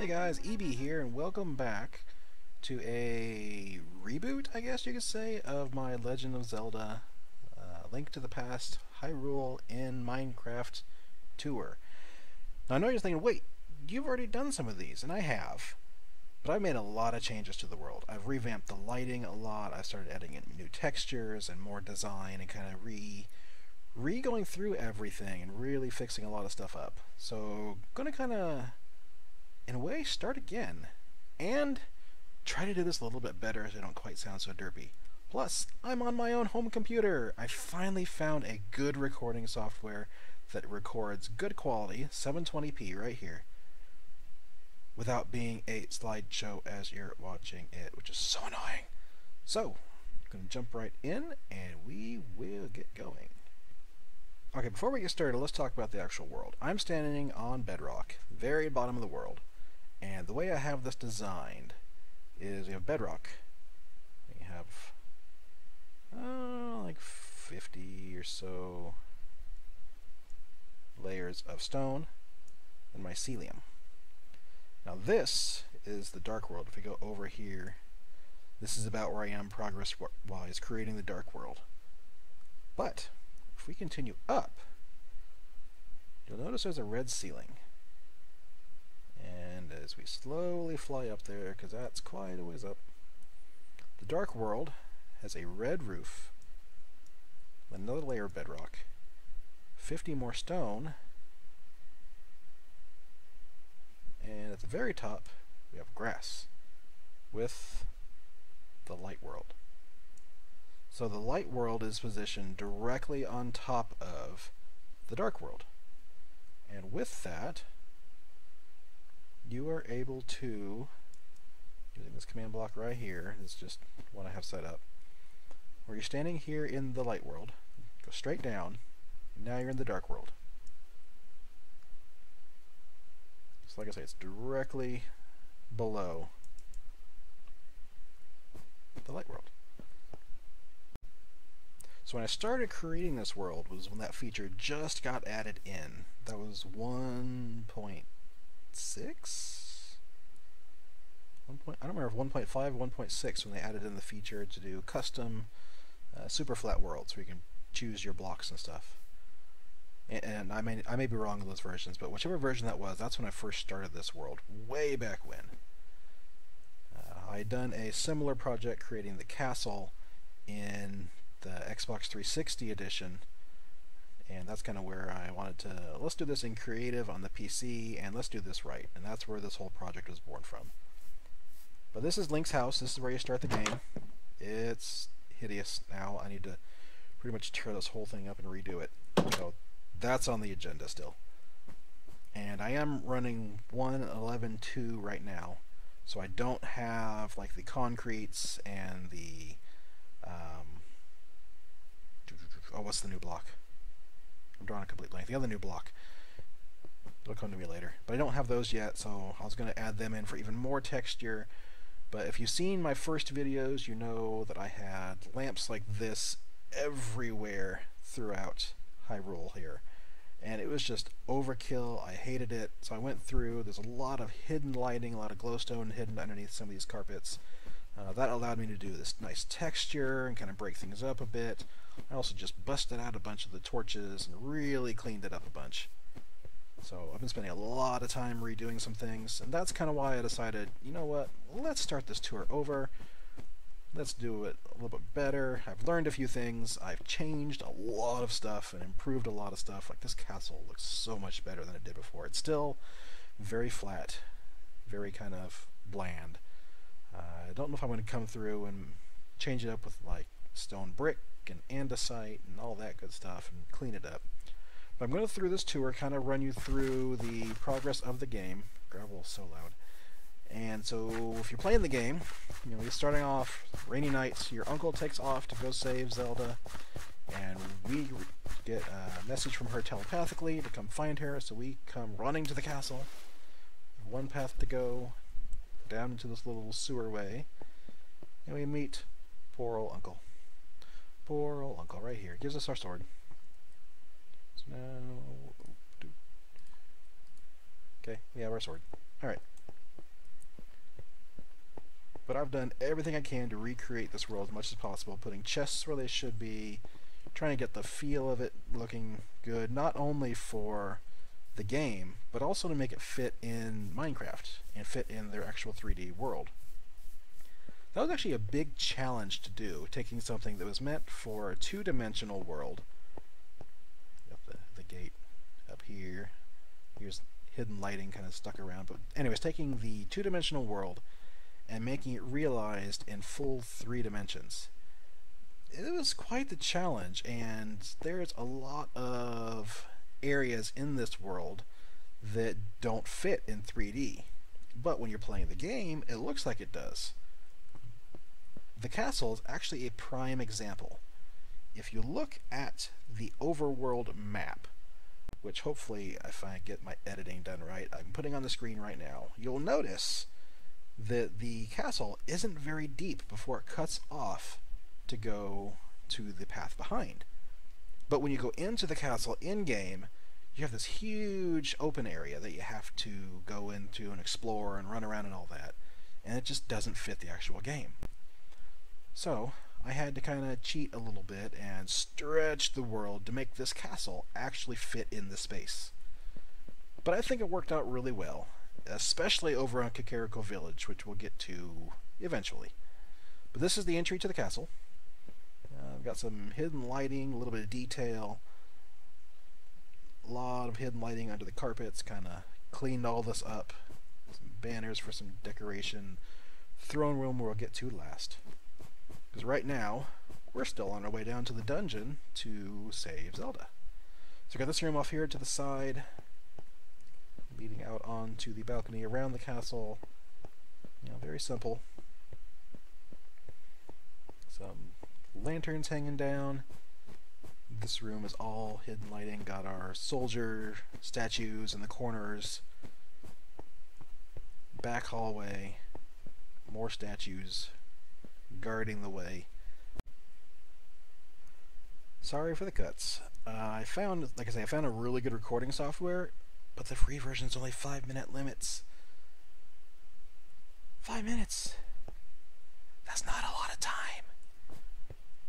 Hey guys, EB here, and welcome back to a reboot, I guess you could say, of my Legend of Zelda Link to the Past Hyrule in Minecraft tour. Now I know you're thinking, wait, you've already done some of these, and I have, but I've made a lot of changes to the world. I've revamped the lighting a lot, I started adding in new textures and more design and kind of going through everything and really fixing a lot of stuff up. So, gonna kind of, in a way, start again. And try to do this a little bit better so I don't quite sound so derpy. Plus, I'm on my own home computer. I finally found a good recording software that records good quality, 720p right here, without being a slideshow as you're watching it, which is so annoying. So, I'm gonna jump right in and we will get going. Okay, before we get started, let's talk about the actual world. I'm standing on bedrock, very bottom of the world, and the way I have this designed is we have bedrock. We have like 50 or so layers of stone and mycelium. Now this is the dark world. If we go over here, this is about where I am progress-wise, creating the dark world. But if we continue up, you'll notice there's a red ceiling. And as we slowly fly up there, because that's quite a ways up, the dark world has a red roof, another layer of bedrock, 50 more stone, and at the very top we have grass with the light world. So the light world is positioned directly on top of the dark world. And with that, you are able to, using this command block right here, this is just one I have set up, where you're standing here in the light world, go straight down, and now you're in the dark world. So like I say, it's directly below the light world. So when I started creating this world was when that feature just got added in. That was 1.6? I don't remember if 1.5 or 1.6 when they added in the feature to do custom super flat worlds where you can choose your blocks and stuff. And I may be wrong on those versions, but whichever version that was, that's when I first started this world, way back when. I had done a similar project creating the castle in the Xbox 360 edition, and that's kind of where I wanted to, let's do this in creative on the PC and let's do this right, and that's where this whole project was born from. But this is Link's house. This is where you start the game. It's hideous now. I need to pretty much tear this whole thing up and redo it, so that's on the agenda still. And I am running 1.11.2 right now, so I don't have like the concretes and the oh, what's the new block? I'm drawing a complete blank. The other new block. It'll come to me later. But I don't have those yet, so I was going to add them in for even more texture. But if you've seen my first videos, you know that I had lamps like this everywhere throughout Hyrule here. And it was just overkill. I hated it. So I went through. There's a lot of hidden lighting, a lot of glowstone hidden underneath some of these carpets. That allowed me to do this nice texture and kind of break things up a bit. I also just busted out a bunch of the torches and really cleaned it up a bunch. So I've been spending a lot of time redoing some things, and that's kind of why I decided, you know what, let's start this tour over. Let's do it a little bit better. I've learned a few things. I've changed a lot of stuff and improved a lot of stuff. Like this castle looks so much better than it did before. It's still very flat, very kind of bland. I don't know if I'm going to come through and change it up with like stone brick and andesite and all that good stuff and clean it up. But I'm going to through this tour kind of run you through the progress of the game. Gravel is so loud. And so if you're playing the game, you know, you're starting off rainy nights, your uncle takes off to go save Zelda, and we get a message from her telepathically to come find her, so we come running to the castle. One path to go down into this little sewer way, and we meet poor old uncle. Poor old uncle right here. Gives us our sword. So now, okay, we have our sword. Alright. But I've done everything I can to recreate this world as much as possible, putting chests where they should be, trying to get the feel of it looking good, not only for the game, but also to make it fit in Minecraft and fit in their actual 3D world. That was actually a big challenge to do, taking something that was meant for a two-dimensional world. Got the gate up here. Here's hidden lighting kind of stuck around. But anyways, taking the two-dimensional world and making it realized in full 3 dimensions. It was quite the challenge, and there's a lot of areas in this world that don't fit in 3D. But when you're playing the game, it looks like it does. The castle is actually a prime example. If you look at the overworld map, which hopefully, if I get my editing done right, I'm putting on the screen right now, you'll notice that the castle isn't very deep before it cuts off to go to the path behind. But when you go into the castle in-game, you have this huge open area that you have to go into and explore and run around and all that, and it just doesn't fit the actual game. So I had to kind of cheat a little bit and stretch the world to make this castle actually fit in the space. But I think it worked out really well, especially over on Kakariko Village, which we'll get to eventually. But this is the entry to the castle. I've got some hidden lighting, a little bit of detail, a lot of hidden lighting under the carpets, kind of cleaned all this up. Some banners for some decoration. Throne room we'll get to last. Because right now, we're still on our way down to the dungeon to save Zelda. So we got this room off here to the side, leading out onto the balcony around the castle. You know, very simple. Some lanterns hanging down. This room is all hidden lighting. Got our soldier statues in the corners. Back hallway. More statues guarding the way. Sorry for the cuts. I found, like I say, I found a really good recording software, but the free version is only 5-minute limits. 5 minutes. That's not a lot of time.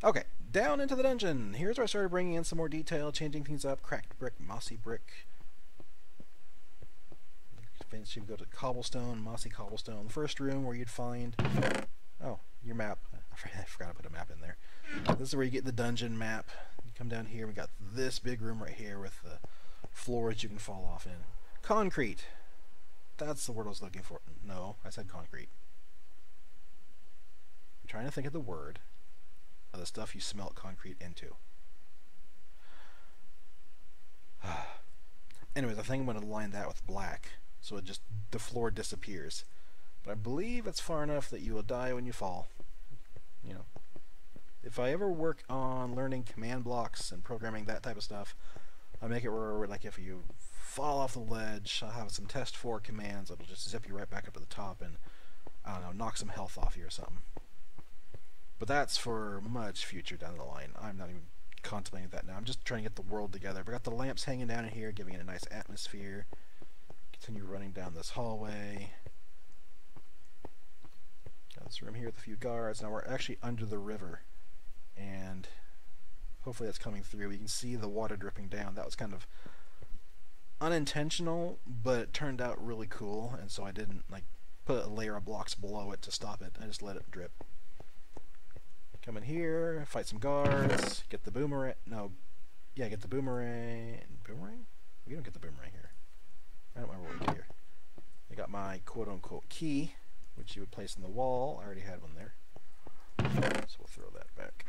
Okay, down into the dungeon. Here's where I started bringing in some more detail, changing things up. Cracked brick, mossy brick. Eventually we go to cobblestone, mossy cobblestone. The first room where you'd find... Oh, your map. I forgot to put a map in there. This is where you get the dungeon map. You come down here, we got this big room right here with the floors you can fall off in. Concrete. That's the word I was looking for. No, I said concrete. I'm trying to think of the word of the stuff you smelt concrete into. Anyways, I think I'm going to line that with black, so it just, the floor disappears. But I believe it's far enough that you will die when you fall. You know, if I ever work on learning command blocks and programming that type of stuff, I'll make it where, like, if you fall off the ledge, I'll have some test 4 commands that'll just zip you right back up to the top and, I don't know, knock some health off you or something. But that's for much future down the line. I'm not even contemplating that now. I'm just trying to get the world together. We got the lamps hanging down in here, giving it a nice atmosphere. Continue running down this hallway. Got this room here with a few guards. Now we're actually under the river, and hopefully that's coming through. You can see the water dripping down. That was kind of unintentional, but it turned out really cool, and so I didn't like put a layer of blocks below it to stop it. I just let it drip. Come in here, fight some guards, get the boomerang. No, yeah, get the boomerang. Boomerang? We don't get the boomerang here. I don't remember what we did here. I got my quote-unquote key, which you would place in the wall. I already had one there, so we'll throw that back.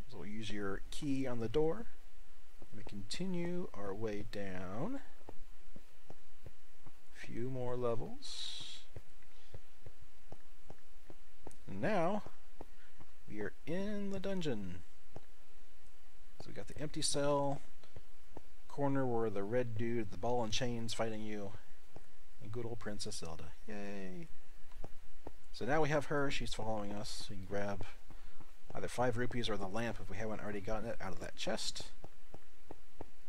So we'll use your key on the door. We continue our way down. A few more levels. And now, we are in the dungeon. So we got the empty cell, corner where the red dude, the ball and chains fighting you, and good old Princess Zelda. Yay! So now we have her, she's following us. We can grab either 5 rupees or the lamp if we haven't already gotten it out of that chest.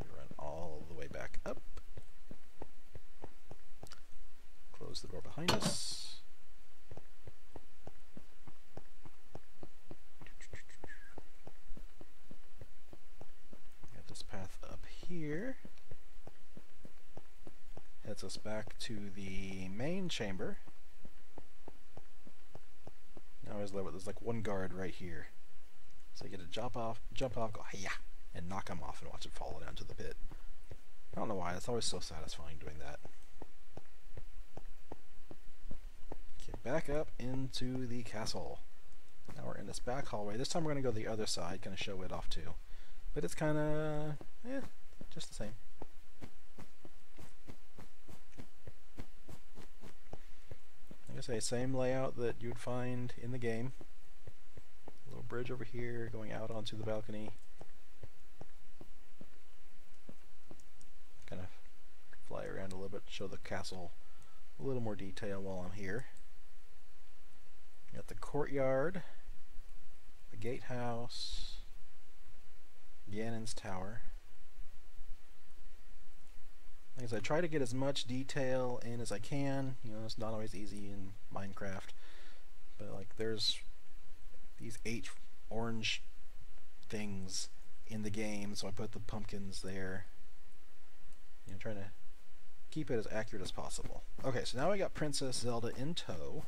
We run all the way back up. Close the door behind us. Got this path up here. Heads us back to the main chamber. Now there's like one guard right here. So you get to jump off, go hiya, and knock him off and watch it fall down to the pit. I don't know why, it's always so satisfying doing that. Get back up into the castle. Now we're in this back hallway. This time we're going to go the other side, kind of show it off too. But it's kind of, just the same. Like I say, same layout that you'd find in the game. A little bridge over here going out onto the balcony. Kind of fly around a little bit, show the castle a little more detail while I'm here. Got the courtyard, the gatehouse, Ganon's tower. Like I said, I try to get as much detail in as I can. You know, it's not always easy in Minecraft, but like there's these 8 orange things in the game, so I put the pumpkins there. You know, trying to keep it as accurate as possible. Okay, so now we got Princess Zelda in tow,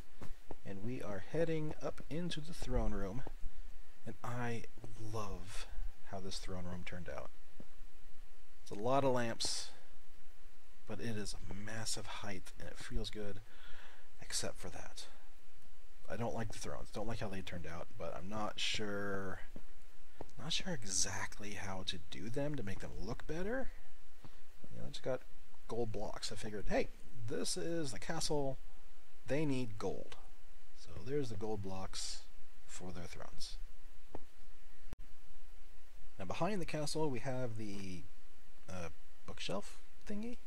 and we are heading up into the throne room, and I love how this throne room turned out. It's a lot of lamps, but it is a massive height, and it feels good, except for that. I don't like the thrones, don't like how they turned out, but I'm not sure exactly how to do them to make them look better. You know, I just got gold blocks. I figured, hey, this is the castle, they need gold. So there's the gold blocks for their thrones. Now behind the castle we have the bookshelf thingy.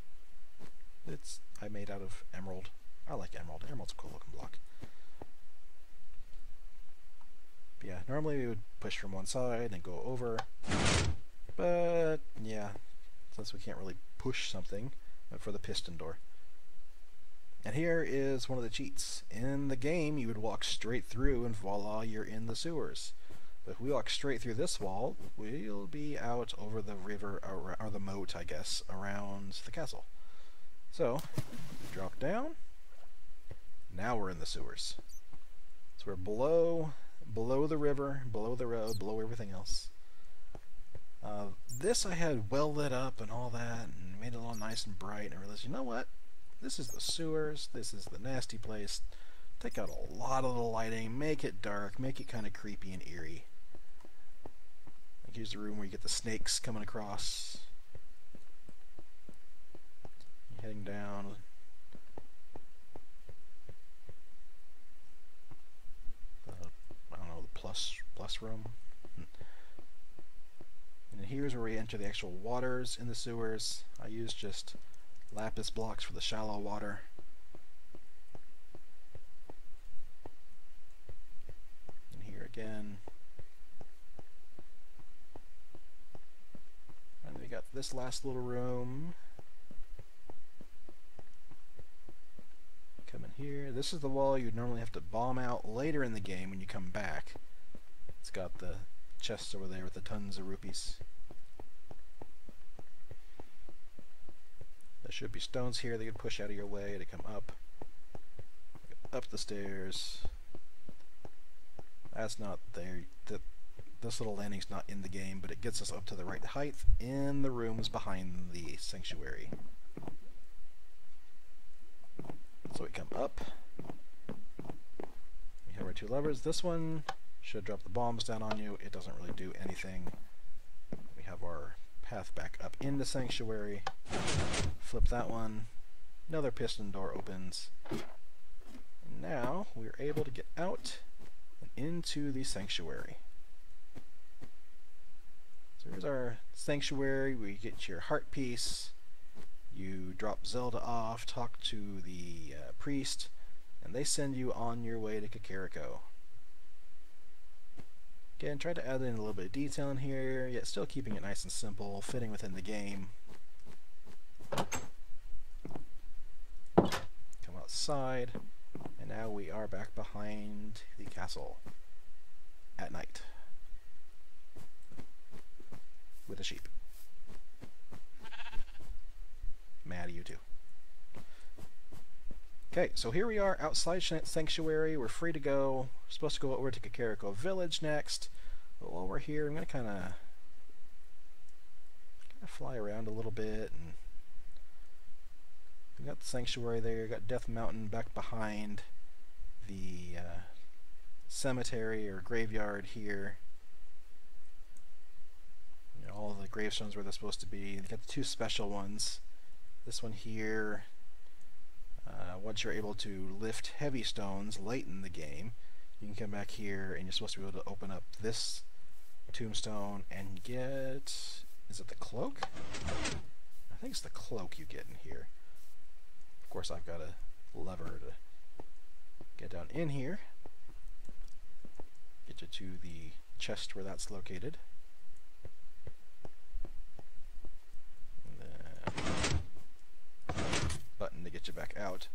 I made out of emerald. I like emerald. Emerald's a cool looking block. But yeah, normally we would push from one side and go over. But yeah, since we can't really push something, for the piston door. And here is one of the cheats. In the game, you would walk straight through and voila, you're in the sewers. But if we walk straight through this wall, we'll be out over the river, or the moat, I guess, around the castle. So, drop down. Now we're in the sewers. So we're below the river, below the road, below everything else. This I had well lit up and all that, and made it all nice and bright, and I realized, you know what? This is the sewers, this is the nasty place. Take out a lot of the lighting, make it dark, make it kind of creepy and eerie. Like here's the room where you get the snakes coming across. Heading down. I don't know, the plus room. And here's where we enter the actual waters in the sewers. I use just lapis blocks for the shallow water. And here again. And we got this last little room. Come in here. This is the wall you'd normally have to bomb out later in the game when you come back. It's got the chests over there with the tons of rupees. There should be stones here that you push out of your way to come up. Up the stairs. That's not there. This little landing's not in the game, but it gets us up to the right height in the rooms behind the sanctuary. So we come up. We have our 2 levers. This one should drop the bombs down on you. It doesn't really do anything. We have our path back up in the sanctuary. Flip that one. Another piston door opens. And now we're able to get out and into the sanctuary. So here's our sanctuary where you get your heart piece. You drop Zelda off, talk to the priest, and they send you on your way to Kakariko. Again, try to add in a little bit of detail in here, yet still keeping it nice and simple, fitting within the game. Come outside, and now we are back behind the castle at night with a sheep. Mad at you too. Okay, so here we are outside Sanctuary. We're free to go. We're supposed to go over to Kakariko Village next. But while we're here, I'm going to kind of fly around a little bit. And we got the Sanctuary there. Got Death Mountain back behind the cemetery or graveyard here. You know, all the gravestones where they're supposed to be. Got the two special ones. This one here. Once you're able to lift heavy stones late in the game, you can come back here and you're supposed to be able to open up this tombstone and get... is it the cloak? I think it's the cloak you get in here. Of course, I've got a lever to get down in here. Get you to the chest where that's located. And then button to get you back out.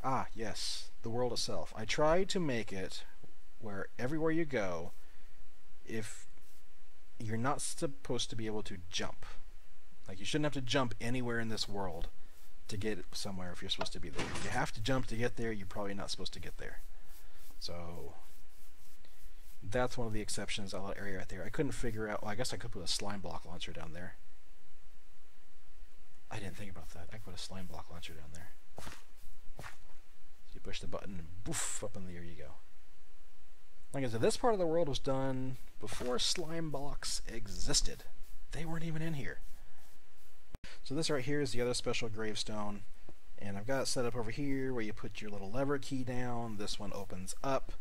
Ah, yes, the world itself. I tried to make it where everywhere you go, if you're not supposed to be able to jump. Like, you shouldn't have to jump anywhere in this world to get somewhere if you're supposed to be there. If you have to jump to get there, you're probably not supposed to get there. So, that's one of the exceptions on that area right there. I couldn't figure out... well, I guess I could put a slime block launcher down there. I didn't think about that. I could put a slime block launcher down there. So you push the button and boof, up in the air you go. Like I said, this part of the world was done before slime blocks existed. They weren't even in here. So this right here is the other special gravestone. And I've got it set up over here where you put your little lever key down. This one opens up.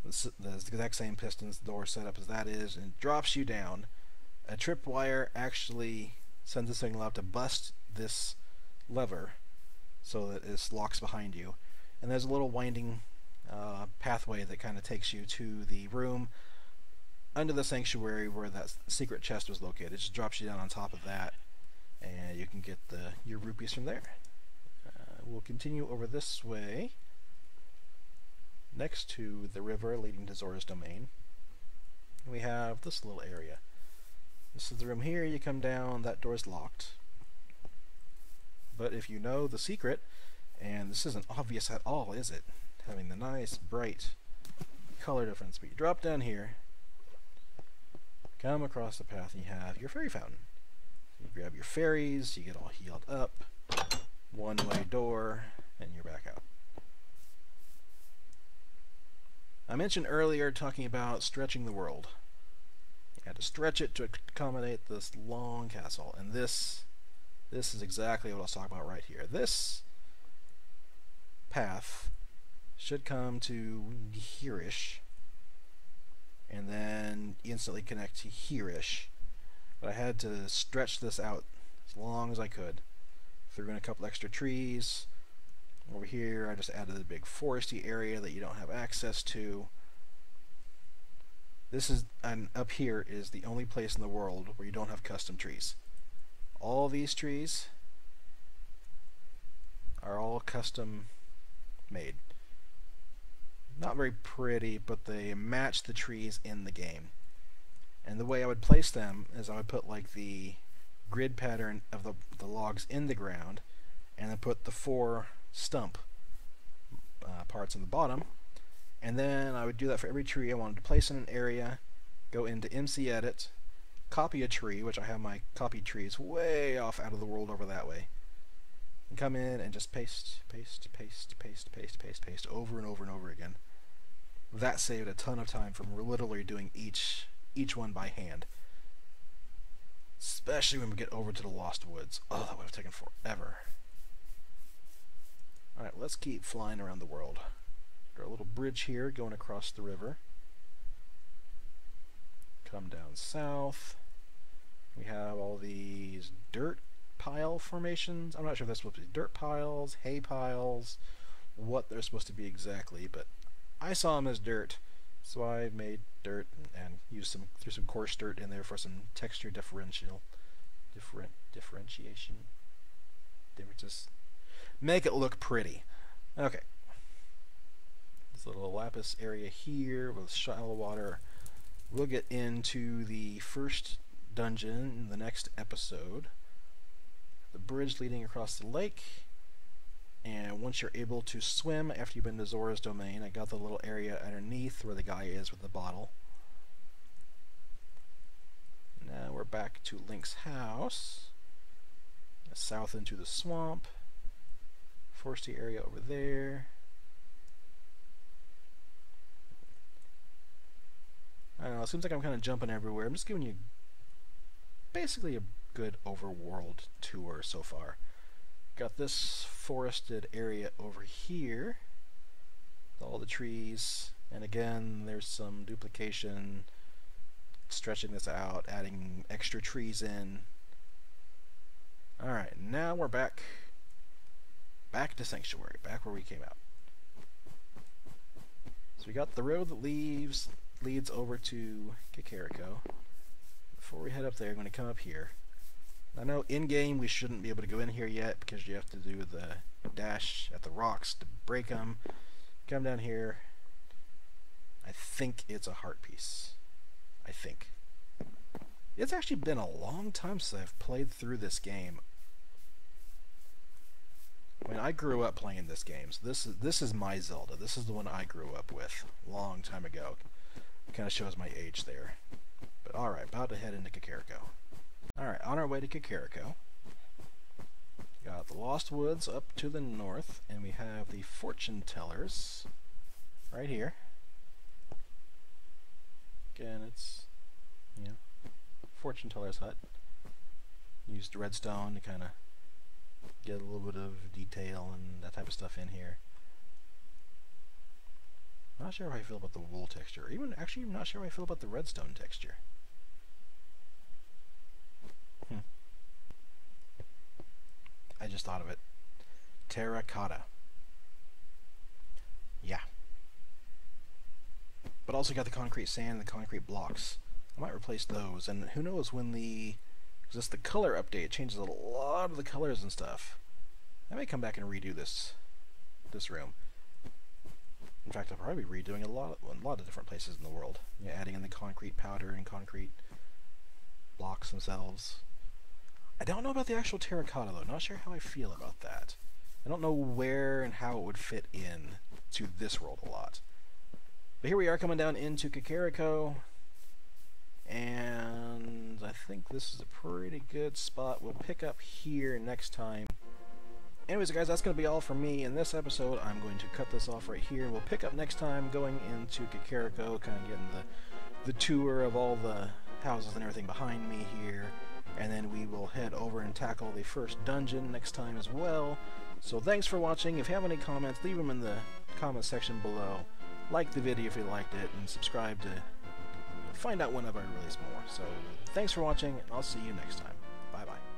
The exact same pistons door setup as that is, and it drops you down. A tripwire actually sends a signal out to bust this lever so that it locks behind you. And there's a little winding pathway that kind of takes you to the room under the sanctuary where that secret chest was located. It just drops you down on top of that, and you can get your rupees from there. We'll continue over this way next to the river leading to Zora's domain. We have this little area. This is the room here. You come down, that door's locked. But if you know the secret, and this isn't obvious at all, is it? Having the nice, bright color difference. But you drop down here, come across the path, and you have your fairy fountain. You grab your fairies, you get all healed up, one-way door, and you're back out. I mentioned earlier talking about stretching the world. You had to stretch it to accommodate this long castle, and this is exactly what I was talking about right here. This path should come to here-ish, and then instantly connect to here-ish. But I had to stretch this out as long as I could. Threw in a couple extra trees. Over here I just added a big foresty area that you don't have access to. This is, and up here is the only place in the world where you don't have custom trees. All these trees are all custom made. Not very pretty, but they match the trees in the game. And the way I would place them is I would put like the grid pattern of the logs in the ground, and then put the 4 stump parts on the bottom, and then I would do that for every tree I wanted to place in an area. Go into MC Edit, copy a tree, which I have my copied trees way off out of the world over that way, and come in and just paste, paste, paste, paste, paste, paste, paste over and over and over again. That saved a ton of time from literally doing each one by hand. Especially when we get over to the Lost Woods. Oh, that would have taken forever. Alright, let's keep flying around the world. Got a little bridge here going across the river. Come down south. We have all these dirt pile formations. I'm not sure if that's supposed to be dirt piles, hay piles, what they're supposed to be exactly, but I saw them as dirt, so I made dirt and threw some coarse dirt in there for some texture differentiation. Differences. Make it look pretty. Okay. This little lapis area here with shallow water. We'll get into the first dungeon in the next episode. The bridge leading across the lake. And once you're able to swim after you've been to Zora's domain, I got the little area underneath where the guy is with the bottle. Now we're back to Link's house. South into the swamp. Foresty area over there. I don't know, it seems like I'm kind of jumping everywhere. I'm just giving you basically a good overworld tour so far. Got this forested area over here with all the trees, and again there's some duplication, stretching this out, adding extra trees in. Alright, now we're back to Sanctuary, back where we came out. So we got the road that leads over to Kakariko. Before we head up there, I'm going to come up here. I know in-game we shouldn't be able to go in here yet because you have to do the dash at the rocks to break them. Come down here. I think it's a heart piece. I think. It's actually been a long time since I've played through this game. I mean, I grew up playing this game, so this is my Zelda. This is the one I grew up with a long time ago. Kind of shows my age there. But alright, about to head into Kakariko. Alright, on our way to Kakariko. Got the Lost Woods up to the north, and we have the Fortune Tellers right here. Again, it's, you know, Fortune Teller's hut. Used redstone to kind of get a little bit of detail and that type of stuff in here. Not sure how I feel about the wool texture. Actually, I'm not sure how I feel about the redstone texture. I just thought of it. Terracotta. Yeah. But also got the concrete sand and the concrete blocks. I might replace those, and who knows when because the color update changes a lot of the colors and stuff. I may come back and redo this room. In fact, I'll probably be redoing a lot of different places in the world. Yeah, adding in the concrete powder and concrete blocks themselves. I don't know about the actual terracotta though. Not sure how I feel about that. I don't know where and how it would fit in to this world a lot. But here we are coming down into Kakariko, and I think this is a pretty good spot. We'll pick up here next time. Anyways, guys, that's going to be all from me in this episode. I'm going to cut this off right here. We'll pick up next time going into Kakariko, kind of getting the tour of all the houses and everything behind me here. And then we will head over and tackle the first dungeon next time as well. So thanks for watching. If you have any comments, leave them in the comment section below. Like the video if you liked it, and subscribe to find out whenever I release more. So thanks for watching, and I'll see you next time. Bye-bye.